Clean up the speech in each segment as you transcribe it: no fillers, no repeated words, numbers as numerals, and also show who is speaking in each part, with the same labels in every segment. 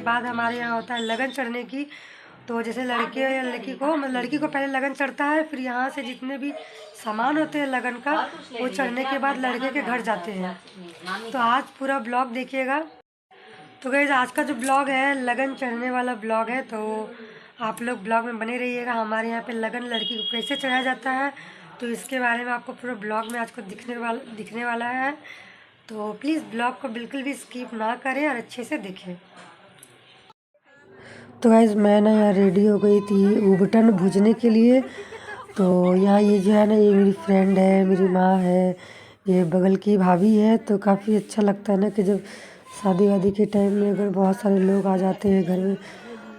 Speaker 1: बाद हमारे यहाँ होता है लगन चढ़ने की। तो जैसे लड़के या लड़की को पहले लगन चढ़ता है, फिर यहाँ से जितने भी सामान होते हैं लगन का वो चढ़ने के बाद लड़के के घर जाते हैं। तो आज पूरा ब्लॉग देखिएगा। तो गाइस आज का जो ब्लॉग है लगन चढ़ने वाला ब्लॉग है, तो आप लोग ब्लॉग में बने रहिएगा। हमारे यहाँ पे लगन लड़की को कैसे चढ़ाया जाता है तो इसके बारे में आपको पूरा ब्लॉग में आज को दिखने वाला है। तो प्लीज़ ब्लॉग को बिल्कुल भी स्किप ना करें और अच्छे से देखें। तो गाइस मैं ना यहाँ रेडी हो गई थी उबटन भूजने के लिए। तो यहाँ ये जो है ना ये मेरी फ्रेंड है, मेरी माँ है, ये बगल की भाभी है। तो काफ़ी अच्छा लगता है ना कि जब शादी वादी के टाइम में अगर बहुत सारे लोग आ जाते हैं घर में,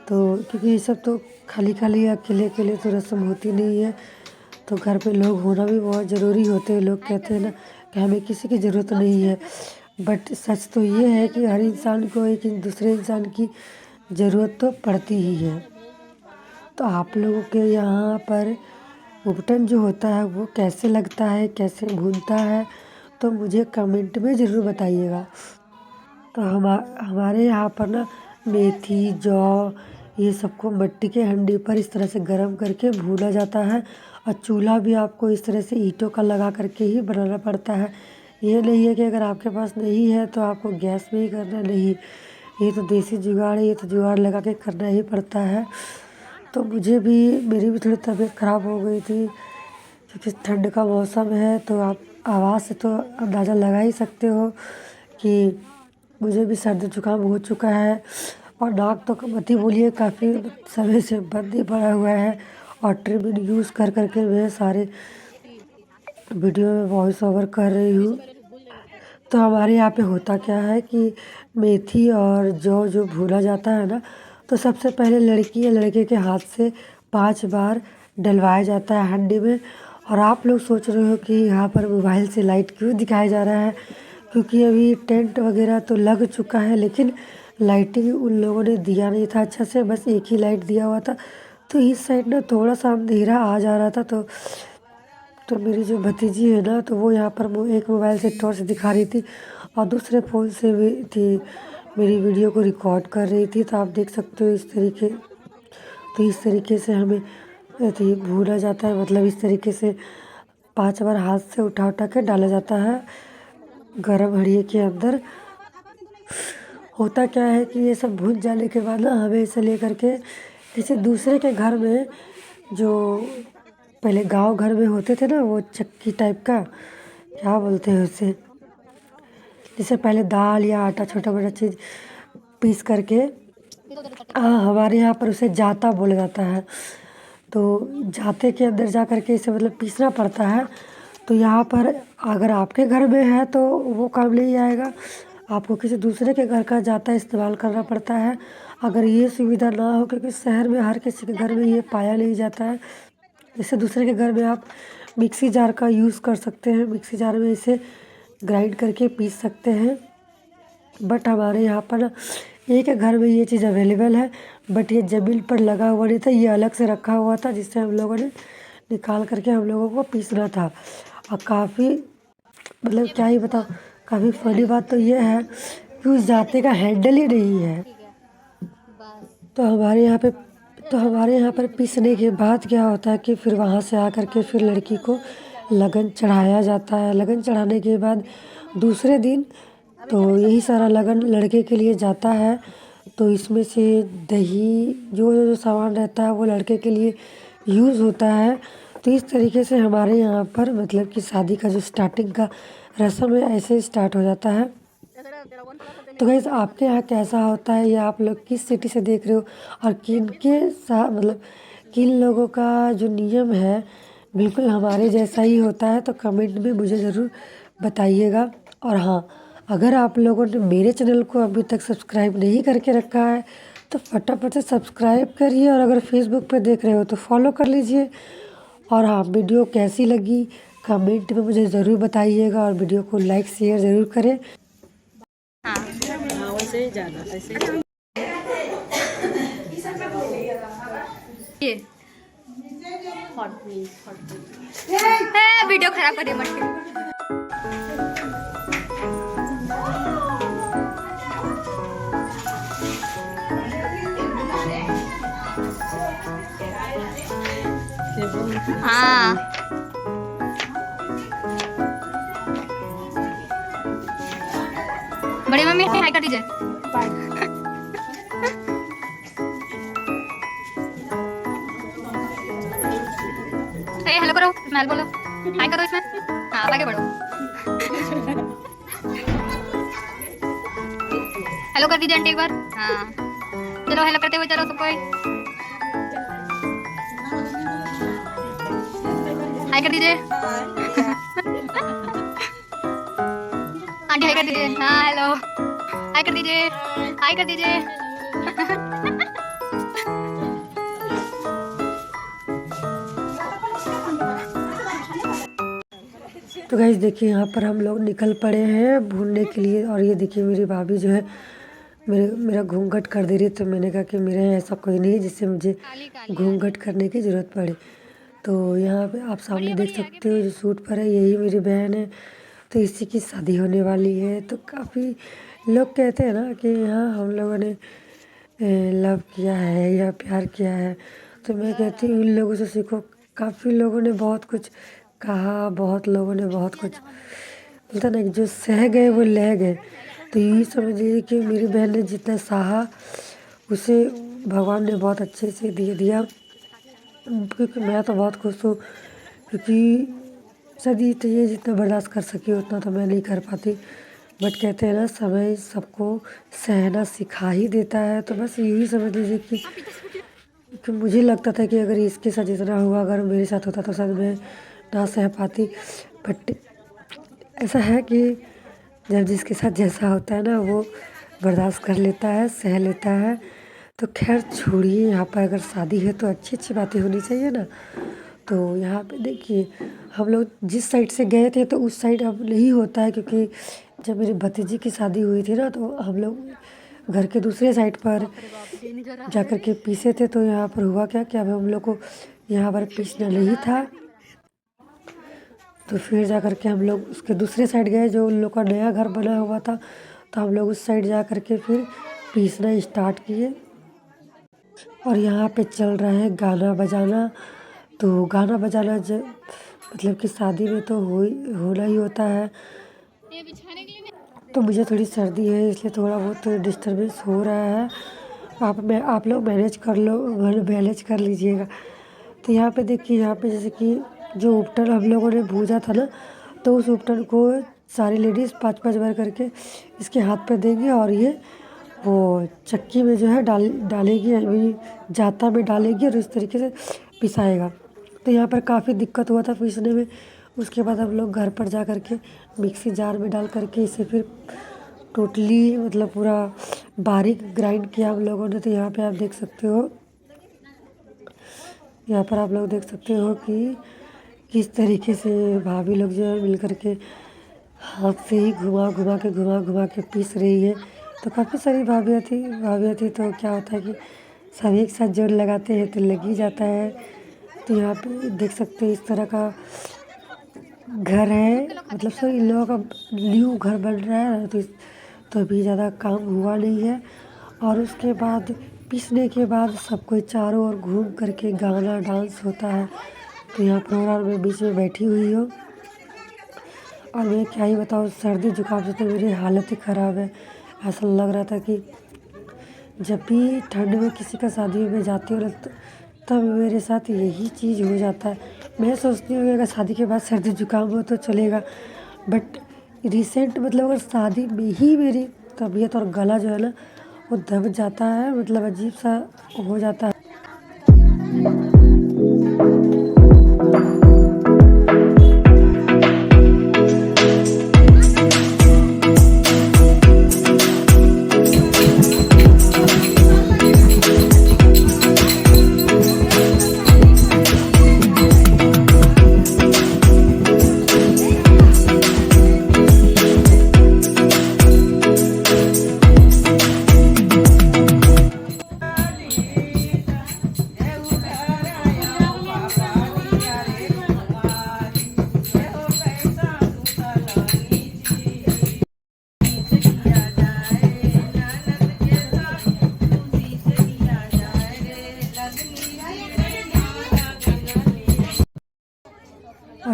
Speaker 1: तो क्योंकि ये सब तो खाली खाली अकेले अकेले तो रस्म होती नहीं है। तो घर पे लोग होना भी बहुत ज़रूरी होते हैं। लोग कहते हैं ना कि हमें किसी की ज़रूरत नहीं है, बट सच तो ये है कि हर इंसान को एक दूसरे इंसान की ज़रूरत तो पड़ती ही है। तो आप लोगों के यहाँ पर उपटन जो होता है वो कैसे लगता है, कैसे भूनता है, तो मुझे कमेंट में ज़रूर बताइएगा। तो हमारे यहाँ पर ना मेथी जौ ये सबको मिट्टी के हंडी पर इस तरह से गर्म करके भूना जाता है। और चूल्हा भी आपको इस तरह से ईंटों का लगा करके ही बनाना पड़ता है। ये नहीं है कि अगर आपके पास नहीं है तो आपको गैस में ही करना, नहीं, ये तो देसी जुगाड़ है, ये तो जुगाड़ लगा के करना ही पड़ता है। तो मेरी भी थोड़ी तबीयत ख़राब हो गई थी क्योंकि ठंड का मौसम है। तो आप आवाज़ से तो अंदाज़ा लगा ही सकते हो कि मुझे भी सर्दी जुकाम हो चुका है। और नाक तो मत ही बोलिए, काफ़ी समय से बंद ही पड़ा हुआ है। और ट्रिमिन यूज़ कर करके मैं सारे वीडियो में वॉइस ओवर कर रही हूँ। तो हमारे यहाँ पे होता क्या है कि मेथी और जौ जो भूना जाता है ना, तो सबसे पहले लड़की या लड़के के हाथ से 5 बार डलवाया जाता है हंडी में। और आप लोग सोच रहे हो कि यहाँ पर मोबाइल से लाइट क्यों दिखाया जा रहा है, क्योंकि अभी टेंट वगैरह तो लग चुका है, लेकिन लाइटिंग उन लोगों ने दिया नहीं था अच्छा से, बस एक ही लाइट दिया हुआ था। तो इस साइड ना थोड़ा सा अंधेरा आ जा रहा था। तो मेरी जो भतीजी है ना, तो वो यहाँ पर एक मोबाइल से टॉर्च दिखा रही थी और दूसरे फ़ोन से भी थी मेरी वीडियो को रिकॉर्ड कर रही थी। तो आप देख सकते हो इस तरीके से हमें थी भूना जाता है। मतलब इस तरीके से 5 बार हाथ से उठा उठा के डाला जाता है गरम हंडी के अंदर। होता क्या है कि ये सब भून जाने के बाद ना हमें इसे ले करके किसी दूसरे के घर में, जो पहले गांव घर में होते थे ना, वो चक्की टाइप का, क्या बोलते हैं उसे, जैसे पहले दाल या आटा छोटा मोटा चीज़ पीस करके, हाँ हमारे यहाँ पर उसे जाता बोला जाता है। तो जाते के अंदर जा करके इसे मतलब पीसना पड़ता है। तो यहाँ पर अगर आपके घर में है तो वो काम नहीं आएगा, आपको किसी दूसरे के घर का जाता इस्तेमाल करना पड़ता है। अगर ये सुविधा ना हो, क्योंकि शहर में हर किसी के घर में ये पाया नहीं जाता है, जैसे दूसरे के घर में आप मिक्सी जार का यूज़ कर सकते हैं, मिक्सी जार में इसे ग्राइंड करके पीस सकते हैं। बट हमारे यहाँ पर ना एक घर में ये चीज़ अवेलेबल है, बट ये ज़मीन पर लगा हुआ नहीं था, ये अलग से रखा हुआ था जिससे हम लोगों ने निकाल करके हम लोगों को पीसना था। और काफ़ी मतलब क्या ही बताओ, काफ़ी फनी बात तो ये है कि उस जाते का हैंडल ही नहीं है। तो हमारे यहाँ पर पीसने के बाद क्या होता है कि फिर वहाँ से आकर के फिर लड़की को लगन चढ़ाया जाता है। लगन चढ़ाने के बाद दूसरे दिन तो यही सारा लगन लड़के के लिए जाता है। तो इसमें से दही जो सामान रहता है वो लड़के के लिए यूज़ होता है। तो इस तरीके से हमारे यहाँ पर मतलब कि शादी का जो स्टार्टिंग का रस्म है ऐसे स्टार्ट हो जाता है। तो गाइस आपके यहाँ कैसा होता है, या आप लोग किस सिटी से देख रहे हो, और किन लोगों का जो नियम है बिल्कुल हमारे जैसा ही होता है, तो कमेंट में मुझे ज़रूर बताइएगा। और हाँ, अगर आप लोगों ने मेरे चैनल को अभी तक सब्सक्राइब नहीं करके रखा है तो फटाफट से सब्सक्राइब करिए और अगर फेसबुक पे देख रहे हो तो फॉलो कर लीजिए। और हाँ, वीडियो कैसी लगी कमेंट में मुझे ज़रूर बताइएगा और वीडियो को लाइक शेयर ज़रूर करें।
Speaker 2: हाँ वैसे ही जाना ऐसे ये वीडियो खराब करे मत। हाँ बड़ी मम्मी हाय कर दीजिए। हेलो करो, स्माइल बोलो, हाय करो इसमें। हाँ आगे बढ़ो। हेलो कर दीजिए आंटी एक बार। हाँ चलो हेलो करते हुए चलो सब कोई हाय कर दीजिए। आंटी हाय कर दीजिए। हाँ हेलो हाय कर दीजिए, हाय कर दीजिए।
Speaker 1: तो गाइस देखिए यहाँ पर हम लोग निकल पड़े हैं भूनने के लिए। और ये देखिए मेरी भाभी जो है मेरा घूंघट कर दे रही है। तो मैंने कहा कि मेरे यहाँ ऐसा कोई नहीं है जिससे मुझे घूंघट करने की ज़रूरत पड़े। तो यहाँ पे आप सामने देख सकते हो जो सूट पर है यही मेरी बहन है। तो इसी की शादी होने वाली है। तो काफ़ी लोग कहते हैं ना कि हाँ हम लोगों ने लव किया है या प्यार किया है। तो मैं कहती हूँ इन लोगों से सीखो। काफ़ी लोगों ने बहुत कुछ कहा, बहुत लोगों ने बहुत कुछ बोलता ना कि जो सह गए वो लह गए। तो यही समझ लीजिए कि मेरी बहन ने जितना सहा उसे भगवान ने बहुत अच्छे से दे दिया। क्योंकि मैं तो बहुत खुश हूँ क्योंकि सदी तो ये जितना बर्दाश्त कर सकी उतना तो मैं नहीं कर पाती। बट कहते हैं ना समय सबको सहना सिखा ही देता है। तो बस यही समझ लीजिए कि मुझे लगता था कि अगर इसके साथ जितना हुआ अगर मेरे साथ होता तो शायद मैं ना सह पाती। बट ऐसा है कि जब जिसके साथ जैसा होता है ना वो बर्दाश्त कर लेता है, सह लेता है। तो खैर छोड़िए, यहाँ पर अगर शादी है तो अच्छी अच्छी बातें होनी चाहिए ना। तो यहाँ पे देखिए हम लोग जिस साइड से गए थे तो उस साइड अब नहीं होता है क्योंकि जब मेरी भतीजी की शादी हुई थी ना तो हम लोग घर के दूसरे साइड पर जा कर के पीसे थे। तो यहाँ पर हुआ क्या कि अब हम लोग को यहाँ पर पीसना नहीं था। तो फिर जा कर के हम लोग उसके दूसरे साइड गए जो उन लोग का नया घर बना हुआ था। तो हम लोग उस साइड जा कर के फिर पीसना स्टार्ट किए। और यहाँ पे चल रहा है गाना बजाना। तो गाना बजाना जब मतलब कि शादी में तो होना ही होता है। तो मुझे थोड़ी सर्दी है इसलिए थोड़ा बहुत डिस्टर्बेंस हो रहा है। आप लोग मैनेज कर लीजिएगा। तो यहाँ पे देखिए यहाँ पे जैसे कि जो उपटन हम लोगों ने भूजा था ना तो उस उपटन को सारी लेडीज़ 5-5 बार करके इसके हाथ पे देंगे और ये वो चक्की में जो है डालेगी अभी जाता में डालेगी और इस तरीके से पिसाएगा। तो यहाँ पर काफ़ी दिक्कत हुआ था पीसने में। उसके बाद हम लोग घर पर जा कर के मिक्सी जार में डाल करके इसे फिर टोटली मतलब पूरा बारीक ग्राइंड किया हम लोगों ने। तो यहाँ पे आप देख सकते हो, यहाँ पर आप लोग देख सकते हो कि किस तरीके से भाभी लोग जो है मिल कर के हाथ से ही घुमा के पीस रही है। तो काफ़ी सारी भाभियाँ थी तो क्या होता है कि सभी एक साथ जोड़ लगाते हैं तो लग ही जाता है। तो यहाँ पे देख सकते हैं इस तरह का घर है, मतलब सब इन लोगों का न्यू घर बन रहा है। तो अभी ज़्यादा काम हुआ नहीं है। और उसके बाद पीसने के बाद सब कोई चारों ओर घूम करके गाना डांस होता है। तो यहाँ प्रोग्राम में बीच में बैठी हुई हूँ और मैं क्या ही बताऊँ सर्दी जुकाम से तो मेरी हालत ही ख़राब है। ऐसा लग रहा था कि जब भी ठंड में किसी का शादी में जाती हूँ तब मेरे साथ यही चीज़ हो जाता है। मैं सोचती हूँ कि अगर शादी के बाद सर्दी जुकाम हो तो चलेगा। बट रिसेंट मतलब अगर शादी में ही मेरी तबीयत और गला जो है ना वो दब जाता है, मतलब अजीब सा हो जाता है।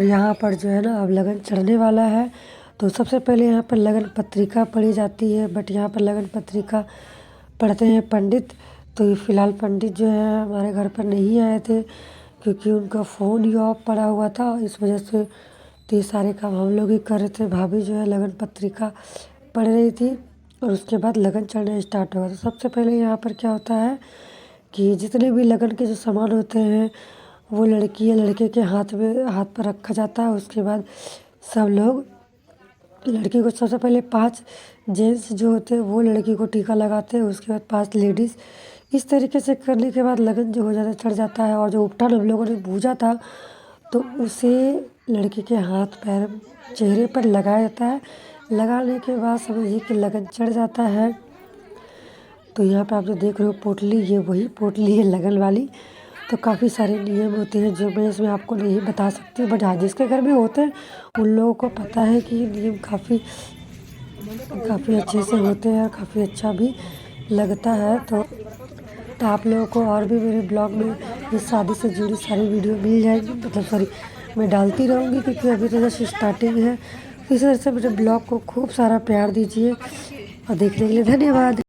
Speaker 1: और यहाँ पर जो है ना अब लगन चढ़ने वाला है। तो सबसे पहले यहाँ पर लगन पत्रिका पढ़ी जाती है, बट यहाँ पर लगन पत्रिका पढ़ते हैं पंडित। तो ये फ़िलहाल पंडित जो है हमारे घर पर नहीं आए थे, क्योंकि उनका फ़ोन ही ऑफ पड़ा हुआ था, इस वजह से तो ये सारे काम हम लोग ही कर रहे थे। भाभी जो है लगन पत्रिका पढ़ रही थी और उसके बाद लगन चढ़ना स्टार्ट हुआ। तो सबसे पहले यहाँ पर क्या होता है कि जितने भी लगन के जो सामान होते हैं वो लड़की या लड़के के हाथ पर रखा जाता है। उसके बाद सब लोग लड़की को सबसे पहले 5 जेंट्स जो होते हैं वो लड़की को टीका लगाते हैं, उसके बाद 5 लेडीज़। इस तरीके से करने के बाद लगन जो हो जाता चढ़ जाता है। और जो उपटन हम लोगों ने भूजा था तो उसे लड़की के हाथ पैर चेहरे पर लगाया जाता है। लगाने के बाद समझिए कि लगन चढ़ जाता है। तो यहाँ पे आप जो देख रहे हो पोटली, ये वही पोटली है लगन वाली। तो काफ़ी सारे नियम होते हैं जो मैं इसमें आपको नहीं बता सकती, बट हाँ जिसके घर में होते हैं उन लोगों को पता है कि ये नियम काफ़ी अच्छे से होते हैं और काफ़ी अच्छा भी लगता है। तो आप लोगों को और भी मेरे ब्लॉग में इस शादी से जुड़ी सारी वीडियो मिल जाएगी, मतलब सॉरी मैं डालती रहूँगी, क्योंकि अभी तो जस्ट स्टार्टिंग है। इस तरह से मेरे ब्लॉग को खूब सारा प्यार दीजिए और देखने के लिए धन्यवाद।